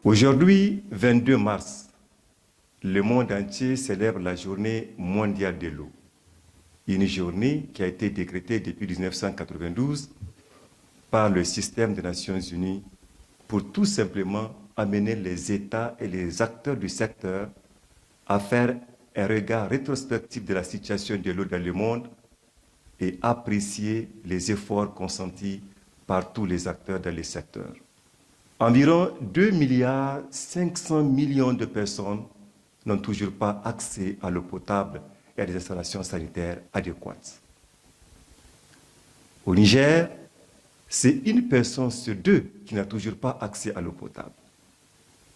Aujourd'hui, 22 mars, le monde entier célèbre la journée mondiale de l'eau. Une journée qui a été décrétée depuis 1992 par le système des Nations Unies pour tout simplement amener les États et les acteurs du secteur à faire un regard rétrospectif de la situation de l'eau dans le monde et apprécier les efforts consentis par tous les acteurs dans le secteur. Environ 2,5 milliards de personnes n'ont toujours pas accès à l'eau potable et à des installations sanitaires adéquates. Au Niger, c'est une personne sur deux qui n'a toujours pas accès à l'eau potable.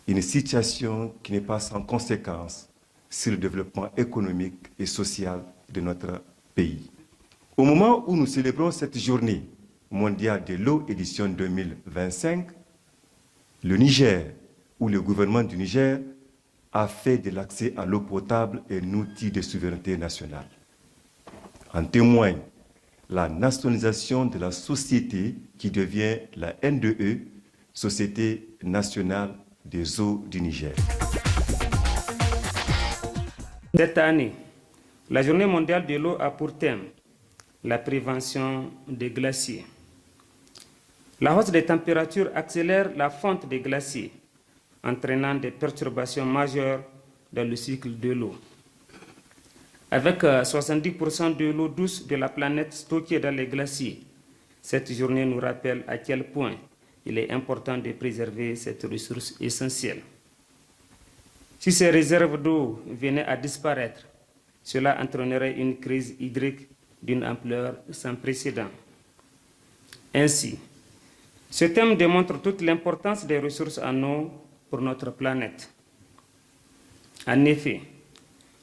Une situation qui n'est pas sans conséquence sur le développement économique et social de notre pays. Au moment où nous célébrons cette journée mondiale de l'eau édition 2025, le Niger, ou le gouvernement du Niger, a fait de l'accès à l'eau potable un outil de souveraineté nationale. En témoigne la nationalisation de la société qui devient la NDE, Société nationale des eaux du Niger. Cette année, la Journée mondiale de l'eau a pour thème la prévention des glaciers. La hausse des températures accélère la fonte des glaciers, entraînant des perturbations majeures dans le cycle de l'eau. Avec 70% de l'eau douce de la planète stockée dans les glaciers, cette journée nous rappelle à quel point il est important de préserver cette ressource essentielle. Si ces réserves d'eau venaient à disparaître, cela entraînerait une crise hydrique d'une ampleur sans précédent. Ainsi, ce thème démontre toute l'importance des ressources en eau pour notre planète. En effet,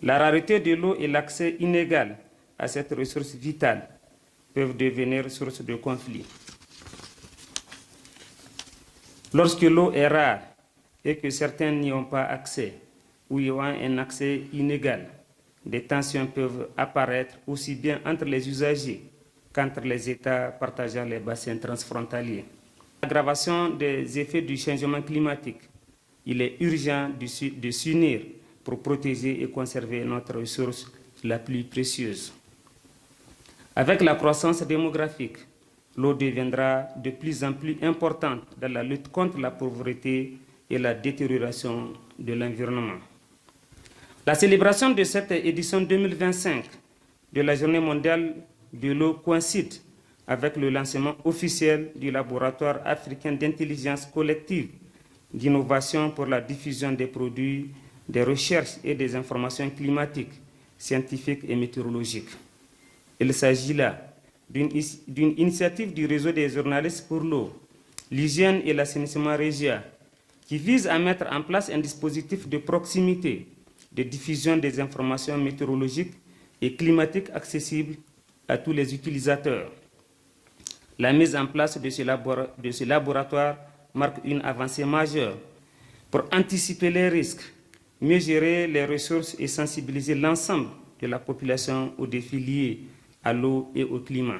la rareté de l'eau et l'accès inégal à cette ressource vitale peuvent devenir source de conflits. Lorsque l'eau est rare et que certains n'y ont pas accès ou y ont un accès inégal, des tensions peuvent apparaître aussi bien entre les usagers qu'entre les États partageant les bassins transfrontaliers. L'aggravation des effets du changement climatique, il est urgent de s'unir pour protéger et conserver notre ressource la plus précieuse. Avec la croissance démographique, l'eau deviendra de plus en plus importante dans la lutte contre la pauvreté et la détérioration de l'environnement. La célébration de cette édition 2025 de la Journée mondiale de l'eau coïncide avec le lancement officiel du laboratoire africain d'intelligence collective d'innovation pour la diffusion des produits, des recherches et des informations climatiques, scientifiques et météorologiques. Il s'agit là d'une initiative du réseau des journalistes pour l'eau, l'hygiène et l'assainissement régional, qui vise à mettre en place un dispositif de proximité de diffusion des informations météorologiques et climatiques accessibles à tous les utilisateurs. La mise en place de ce laboratoire marque une avancée majeure pour anticiper les risques, mieux gérer les ressources et sensibiliser l'ensemble de la population aux défis liés à l'eau et au climat.